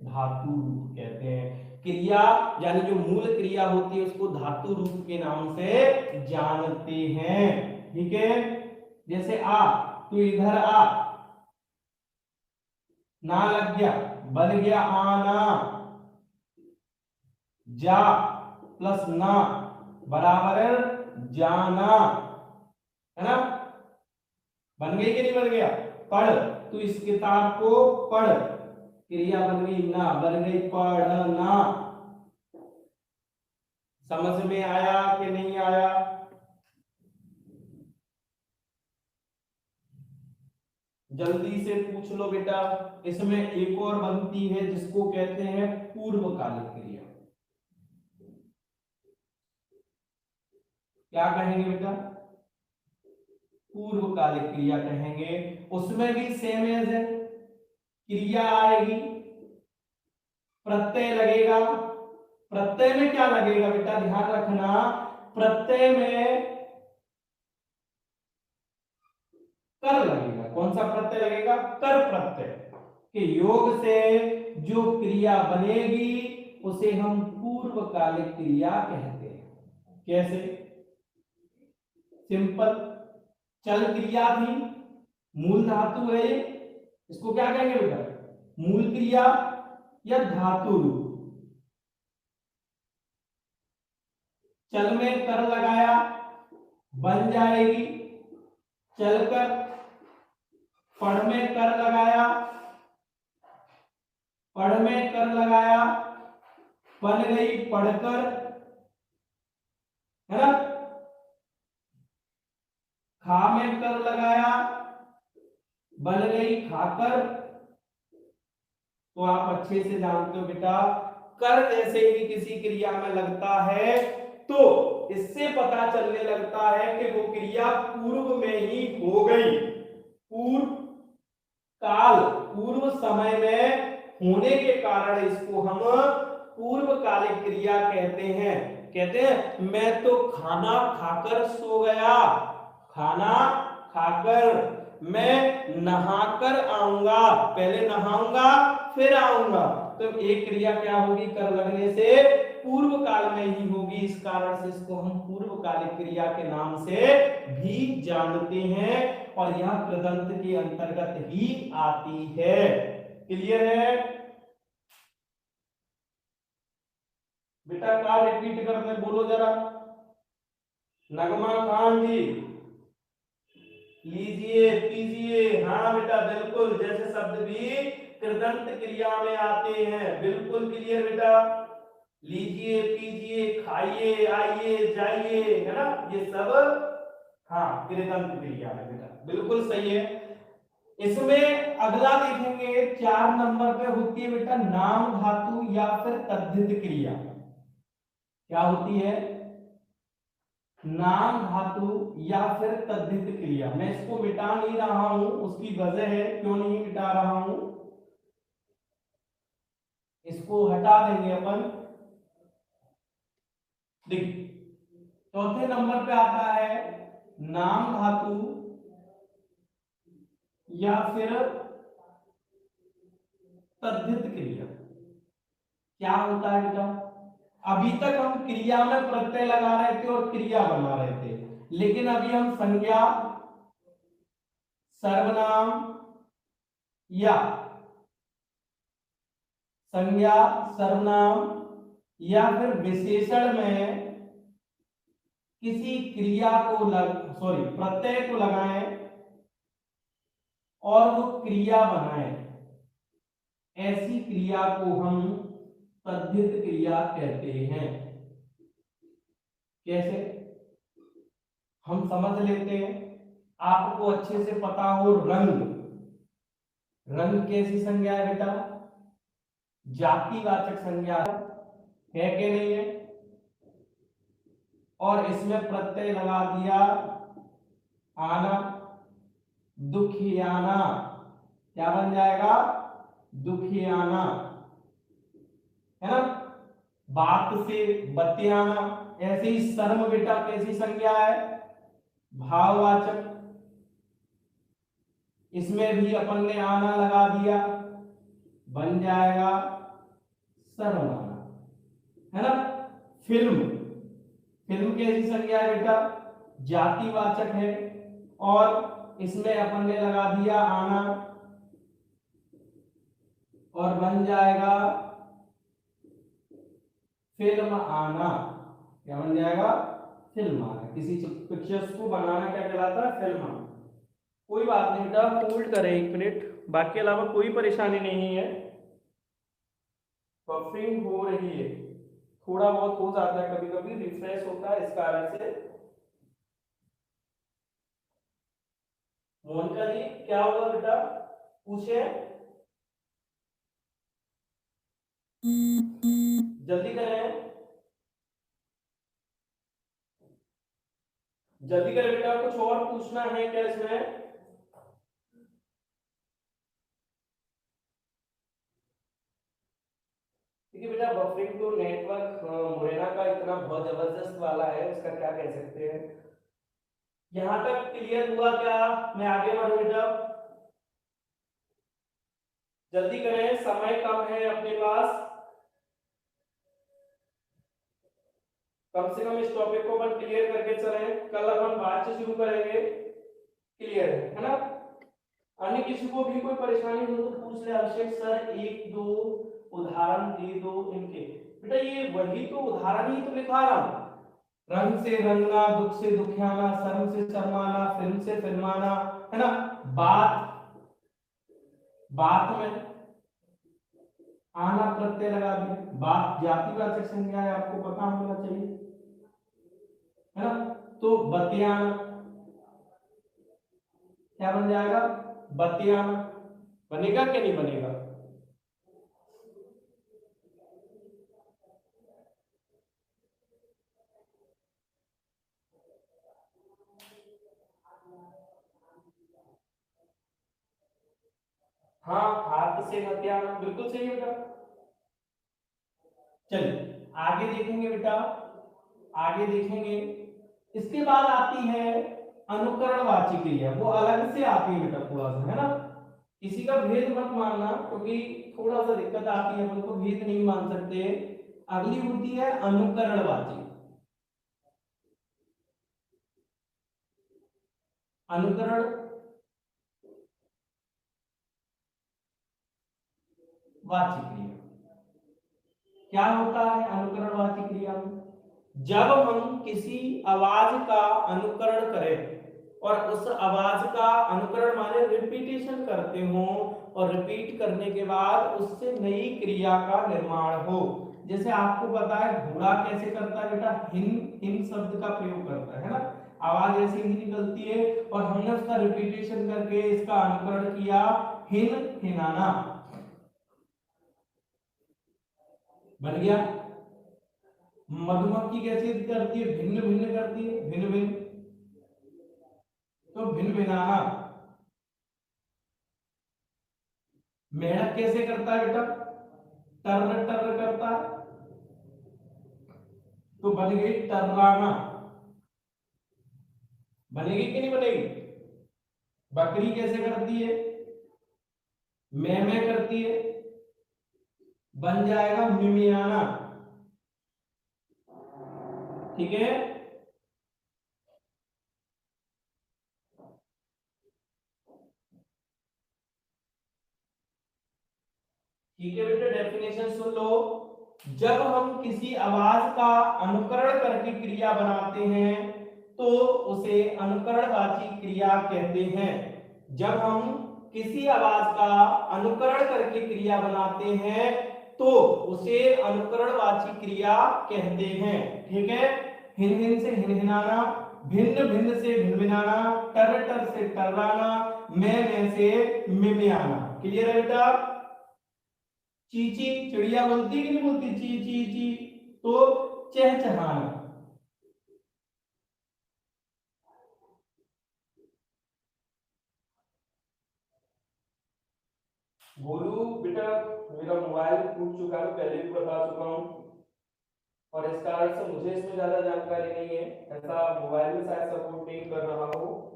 धातु रूप कहते हैं। क्रिया यानी जो मूल क्रिया होती है उसको धातु रूप के नाम से जानते हैं। ठीक है, जैसे आ, तू इधर आ, ना लग गया, बन गया आना। जा प्लस ना बराबर जाना, है ना? बन गई कि नहीं बन गया? पढ़, तू इस किताब को पढ़, क्रिया बन गई ना, बन गई पढ़ना। समझ में आया कि नहीं आया? जल्दी से पूछ लो बेटा। इसमें एक और बनती है जिसको कहते हैं पूर्वकालिक क्रिया। क्या कहेंगे बेटा? पूर्वकालिक क्रिया कहेंगे। उसमें भी सेम एज है, क्रिया आएगी, प्रत्यय लगेगा। प्रत्यय में क्या लगेगा बेटा? ध्यान रखना, प्रत्यय में कर लगेगा। कौन सा प्रत्यय लगेगा? कर प्रत्यय के योग से जो क्रिया बनेगी उसे हम पूर्वकालिक क्रिया कहते हैं। कैसे? सिंपल, चल क्रिया थी, मूल धातु है ये, इसको क्या कहेंगे बेटा? मूल क्रिया या धातु रूप। चल में कर लगाया, बन जाएगी चलकर। पढ़ में कर लगाया, पढ़ में कर लगाया, बन गई पढ़कर, है ना। खा में कर लगाया, बन गई खाकर। तो आप अच्छे से जानते हो बेटा, कर जैसे ही किसी क्रिया में लगता है तो इससे पता चलने लगता है कि वो क्रिया पूर्व में ही हो गई। पूर्व काल, पूर्व समय में होने के कारण इसको हम पूर्वकालिक क्रिया कहते हैं। कहते हैं मैं तो खाना खाकर सो गया, खाना खाकर। मैं नहाकर आऊंगा, पहले नहाऊंगा फिर आऊंगा। तो एक क्रिया क्या होगी? कर लगने से पूर्व काल में ही होगी। इस कारण से इसको हम पूर्वकालिक क्रिया के नाम से भी जानते हैं और यह कृदंत के अंतर्गत ही आती है। क्लियर है बेटा? क्या रिपीट करते बोलो जरा। नगमा खान जी, लीजिए पीजिए। हाँ बेटा बिल्कुल, जैसे शब्द भी कृदंत क्रिया में आते हैं। बिल्कुल क्लियर बेटा। लीजिए पीजिए, खाइए, आइए, जाइए, है ना, ये सब हाँ कृदंत क्रिया है बेटा, बिल्कुल सही है। इसमें अगला देखेंगे 4 नंबर पे होती है बेटा नाम धातु या फिर तद्धित क्रिया। क्या होती है? नाम धातु या फिर तद्धित क्रिया। मैं इसको मिटा नहीं रहा हूं, उसकी वजह है क्यों नहीं मिटा रहा हूं, इसको हटा देंगे अपन। देखिए चौथे नंबर पे आता है नाम धातु या फिर तद्धित क्रिया। क्या होता है बेटा? अभी तक हम क्रिया में प्रत्यय लगा रहे थे और क्रिया बना रहे थे, लेकिन अभी हम संज्ञा, सर्वनाम या संज्ञा, सर्वनाम या फिर विशेषण में किसी क्रिया को प्रत्यय को लगाएं और वो क्रिया बनाएं, ऐसी क्रिया को हम तद्धित क्रिया कहते हैं। कैसे? हम समझ लेते हैं। आपको अच्छे से पता हो रंग, रंग कैसी संज्ञा है बेटा? जातिवाचक संज्ञा है कि नहीं है? और इसमें प्रत्यय लगा दिया आना, दुखियाना, क्या बन जाएगा? दुखियाना, है ना। बात से बतियाना। ऐसे ही शर्म बेटा कैसी संज्ञा है? भाववाचक। इसमें भी अपन ने आना लगा दिया, बन जाएगा शर्माना, है ना। फिल्म, फिल्म कैसी संज्ञा है बेटा? जातिवाचक है और इसमें अपन ने लगा दिया आना और बन जाएगा फिल्म आना। क्या बन जाएगा? फिल्म आना। किसी पिक्चर्स को बनाना क्या कहलाता है? फिल्म आना। कोई बात नहीं बेटा, होल्ड करें 1 मिनट, बाकी अलावा कोई परेशानी नहीं है। बफरिंग हो रही है, थोड़ा बहुत हो जाता है, कभी कभी रिफ्रेश होता है, इस कारण से। मोनिका जी क्या होगा बेटा? पूछे, जल्दी करें, जल्दी करें बेटा। कुछ और पूछना है क्या इसमें? देखिए बेटा बफरिंग तो नेटवर्क मुरैना का इतना बहुत जबरदस्त वाला है, उसका क्या कह सकते हैं। यहां तक क्लियर हुआ क्या? मैं आगे बढ़ूं बेटा, जल्दी करें, समय कम है अपने पास। कम से कम इस टॉपिक को अपन क्लियर करके चलें, कल अपन बाद से शुरू करेंगे। क्लियर है ना? अन्य किसी को भी कोई परेशानी हो तो पूछ ले अभिषेक सर, एक दो उदाहरण दे दो इनके। बेटा ये वही तो उदाहरण ही तो लिखा रहा हूं, रंग से रंगना, दुख से दुखियाना, शर्म से शर्माना, फिल्म से फिल्माना, है ना? बात, बात में आना प्रत्यय लगा दिया, बात जातिवाचक संज्ञा है, आपको पता होना चाहिए, है ना? तो बतियाना क्या बन जाएगा? बतियाना। बनेगा क्या नहीं बनेगा? हाँ, हाथ से बतियाना बिल्कुल सही बेटा। चलिए आगे देखेंगे बेटा, आगे देखेंगे। इसके बाद आती है अनुकरणवाची क्रिया, वो अलग से आती है बेटा थोड़ा सा, है ना? किसी का भेद मत मानना, क्योंकि थोड़ा सा दिक्कत आती है, अपन को भेद नहीं मान सकते। अगली होती है अनुकरणवाची। अनुकरण वाची क्रिया क्या होता है? अनुकरणवाची क्रिया में जब हम किसी आवाज का अनुकरण करें और उस आवाज का अनुकरण माने रिपीटेशन करते हो, और रिपीट करने के बाद उससे नई क्रिया का निर्माण हो। जैसे आपको पता है घोड़ा कैसे करता है बेटा? हिन, हिन शब्द का प्रयोग करता है ना? आवाज ऐसे ही निकलती है और हमने उसका रिपीटेशन करके इसका अनुकरण किया, हिन, हिनाना बन गया। मधुमक्खी कैसे करती है? भिन्न भिन्न करती है, भिन्न भिन्न, तो भिन्न भिनाना। मेढक कैसे करता है बेटा? टर टर करता है, तो बन गई टर्राना। बनेगी कि नहीं बनेगी? बकरी कैसे करती है? मैं करती है, बन जाएगा मिमियाना। ठीक है? ठीक है बेटा, डेफिनेशन सुन लो। जब हम किसी आवाज का अनुकरण करके क्रिया बनाते हैं तो उसे अनुकरणवाची क्रिया कहते हैं। जब हम किसी आवाज का अनुकरण करके क्रिया बनाते हैं तो उसे अनुकरणवाची क्रिया कहते हैं। ठीक है? हिन हिन से हिन हिनाना, भिन्न भिन्न से भिन्न भिनाना, टर टर से टर्राना, मैं से मिमियाना। क्लियर है बेटा? चीची चिड़िया बोलती कि नहीं बोलती? ची ची ची, तो चहचहाना। बोलू बेटा, मेरा मोबाइल टूट चुका है, पहले भी बता चुका हूँ, और इस कारण से मुझे इसमें ज्यादा जानकारी नहीं है, ऐसा मोबाइल में शायद सपोर्ट नहीं कर रहा हो।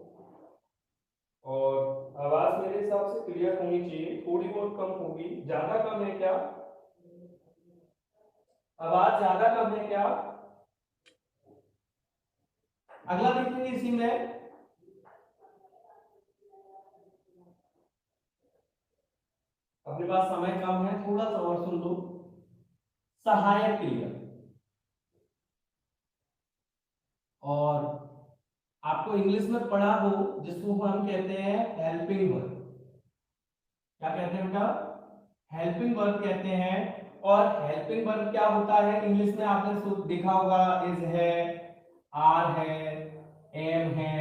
और आवाज मेरे हिसाब से क्लियर होनी चाहिए, थोड़ी बहुत कम होगी। ज्यादा कम है क्या? आवाज ज्यादा कम है क्या? अगला देखेंगे इसी में, अपने पास समय कम है, थोड़ा सा और सुन लो। सहायक क्रिया, और आपको इंग्लिश में पढ़ा हो जिसको हम कहते हैं हेल्पिंग वर्ब। क्या कहते हैं बेटा? हेल्पिंग वर्ब कहते हैं। और हेल्पिंग वर्ब क्या होता है इंग्लिश में? आपने देखा होगा, इज है, आर है, एम है,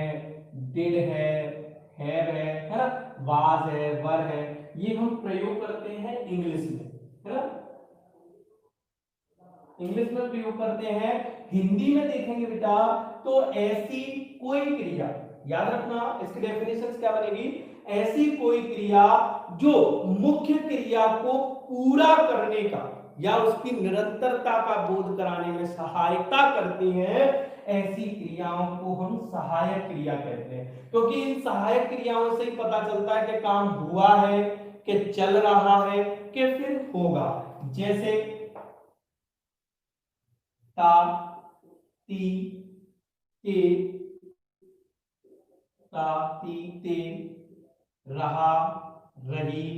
डिड है ना? वाज है, वर है, ये हम प्रयोग करते हैं इंग्लिश में, है ना? इंग्लिश में प्रयोग करते हैं। हिंदी में देखेंगे बेटा तो ऐसी कोई क्रिया, याद रखना इसकी डेफिनेशन क्या बनेगी? ऐसी कोई क्रिया जो मुख्य क्रिया को पूरा करने का या उसकी निरंतरता का बोध कराने में सहायता करती है, ऐसी क्रियाओं को हम सहायक क्रिया कहते हैं, क्योंकि इन सहायक क्रियाओं से ही पता चलता है कि काम हुआ है, कि चल रहा है, कि फिर होगा। जैसे ता, ती, ते, ता, ती, ते, रहा, रही,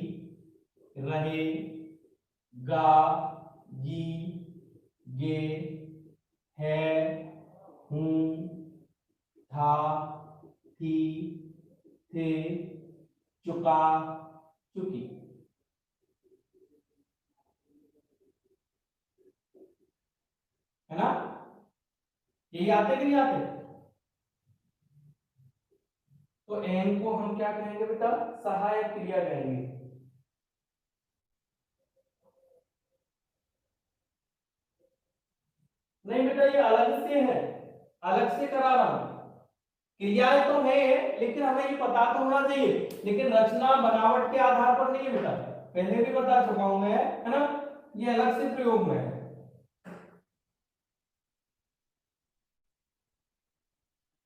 रहे, गा, गी, गे, है, हूं, था, थी, थे, चुका, चुकी। है ना? यही आते कि नहीं आते? तो एन को हम क्या कहेंगे बेटा? सहायक क्रिया कहेंगे। नहीं बेटा, ये अलग से है, अलग से करा रहा हूं। क्रियाएं तो है, लेकिन हमें ये पता तो होना चाहिए, लेकिन रचना बनावट के आधार पर नहीं है बेटा, पहले भी बता चुका हूं मैं, है ना? ये अलग से प्रयोग में है।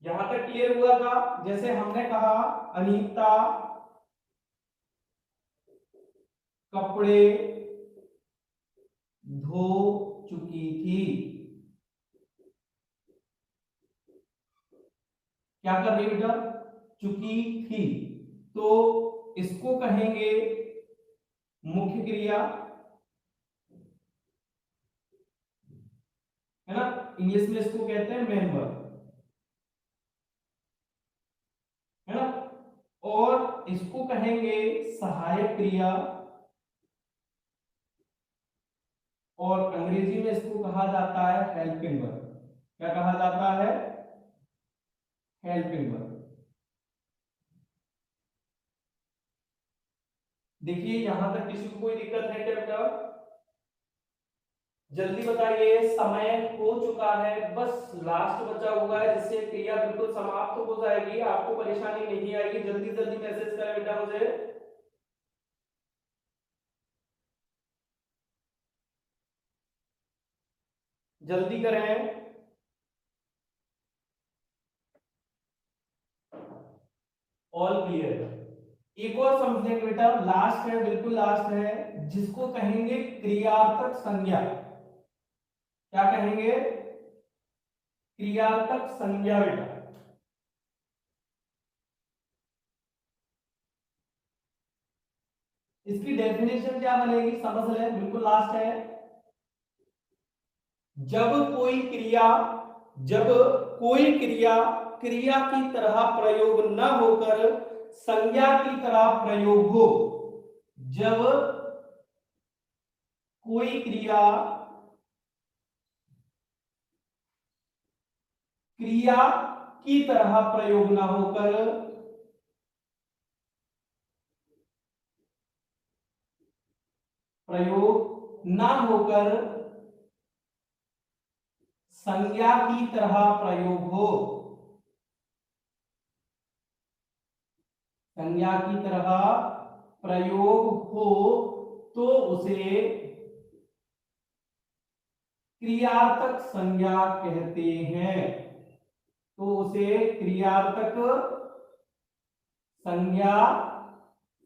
यहां तक क्लियर हुआ था? जैसे हमने कहा अनीता कपड़े धो चुकी थी। क्या कर रही बेटा? चुकी थी। तो इसको कहेंगे मुख्य क्रिया, है ना? इंग्लिश में इसको कहते हैं मेन वर्ब, है ना? और इसको कहेंगे सहायक क्रिया, और अंग्रेजी में इसको कहा जाता है हेल्पिंग वर्ब। क्या कहा जाता है? Helping verb. देखिए यहां तक किसी को कोई दिक्कत है क्या बेटा? जल्दी बताइए, समय हो चुका है, बस लास्ट बचा हुआ है जिससे क्रिया बिल्कुल समाप्त हो जाएगी, आपको परेशानी नहीं आएगी। जल्दी जल्दी मैसेज करें बेटा मुझे। जल्दी करें। All clear. एक और समझ लेंगे बेटा, लास्ट है, बिल्कुल लास्ट है, जिसको कहेंगे क्रियार्थक संज्ञा। क्या कहेंगे? क्रियार्थक संज्ञा बेटा। इसकी डेफिनेशन क्या बनेगी समझ लें, बिल्कुल लास्ट है। जब कोई क्रिया, जब कोई क्रिया क्रिया की तरह प्रयोग न होकर संज्ञा की तरह प्रयोग हो, जब कोई क्रिया क्रिया की तरह प्रयोग न होकर प्रयोग न होकर संज्ञा की तरह प्रयोग हो, संज्ञा की तरह प्रयोग हो, तो उसे क्रियार्थक संज्ञा कहते हैं। तो उसे क्रियार्थक संज्ञा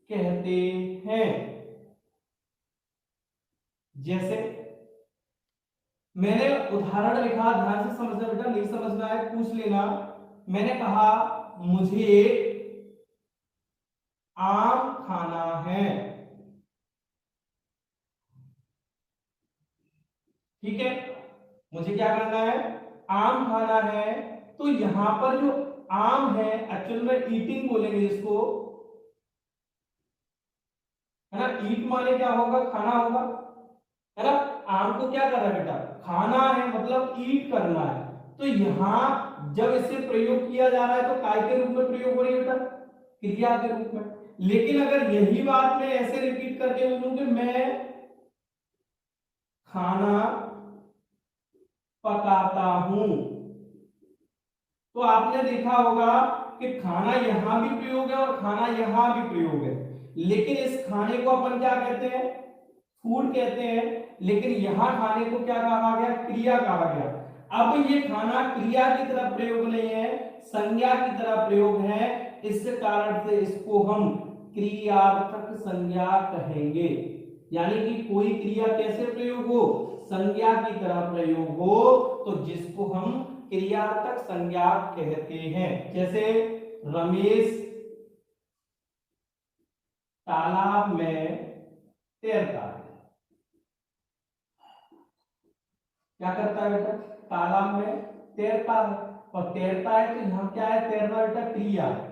कहते हैं। जैसे मैंने उदाहरण लिखा, ध्यान से समझना बेटा, नहीं समझना है पूछ लेना। मैंने कहा मुझे आम खाना है, ठीक है? मुझे क्या करना है? आम खाना है। तो यहां पर जो आम है, एक्चुअल में ईटिंग बोलेंगे इसको, है ना? ईट माने क्या होगा? खाना होगा, है ना? आम को क्या कर रहा है बेटा? खाना है, मतलब ईट करना है। तो यहां जब इसे प्रयोग किया जा रहा है तो काय के रूप में प्रयोग हो रही है बेटा? क्रिया के रूप में। लेकिन अगर यही बात मैं ऐसे रिपीट करके बोलूं कि मैं खाना पकाता हूं, तो आपने देखा होगा कि खाना यहां भी प्रयोग है और खाना यहां भी प्रयोग है, लेकिन इस खाने को अपन क्या कहते हैं? फूड कहते हैं। लेकिन यहां खाने को क्या कहा गया? क्रिया कहा गया। अब ये खाना क्रिया की तरह प्रयोग नहीं है, संज्ञा की तरह प्रयोग है, इस कारण से इसको हम क्रियार्थक संज्ञा कहेंगे। यानी कि कोई क्रिया कैसे प्रयोग हो, संज्ञा की तरह प्रयोग हो, तो जिसको हम क्रियार्थक संज्ञा कहते हैं। जैसे रमेश तालाब में तैरता है। क्या करता है बेटा, तालाब में तैरता है, और तैरता है तो यहाँ क्या है, तैरना बेटा क्रिया है।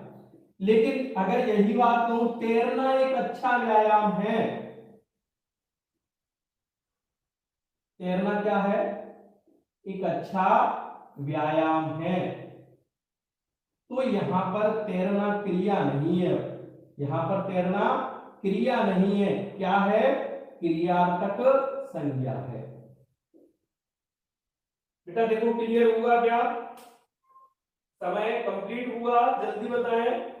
लेकिन अगर यही बात कहूं, तैरना एक अच्छा व्यायाम है, तैरना क्या है, एक अच्छा व्यायाम है, तो यहां पर तैरना क्रिया नहीं है, यहां पर तैरना क्रिया नहीं है, क्या है, क्रियार्थक संज्ञा है। बेटा देखो क्लियर हुआ क्या, समय कंप्लीट हुआ, जल्दी बताएं।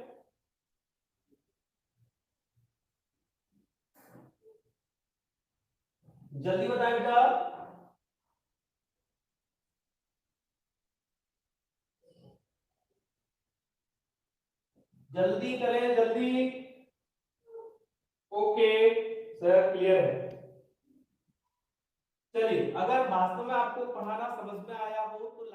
जल्दी बताएं बेटा, जल्दी करें जल्दी। ओके सर क्लियर है। चलिए, अगर वास्तव में आपको पढ़ाना समझ में आया हो तो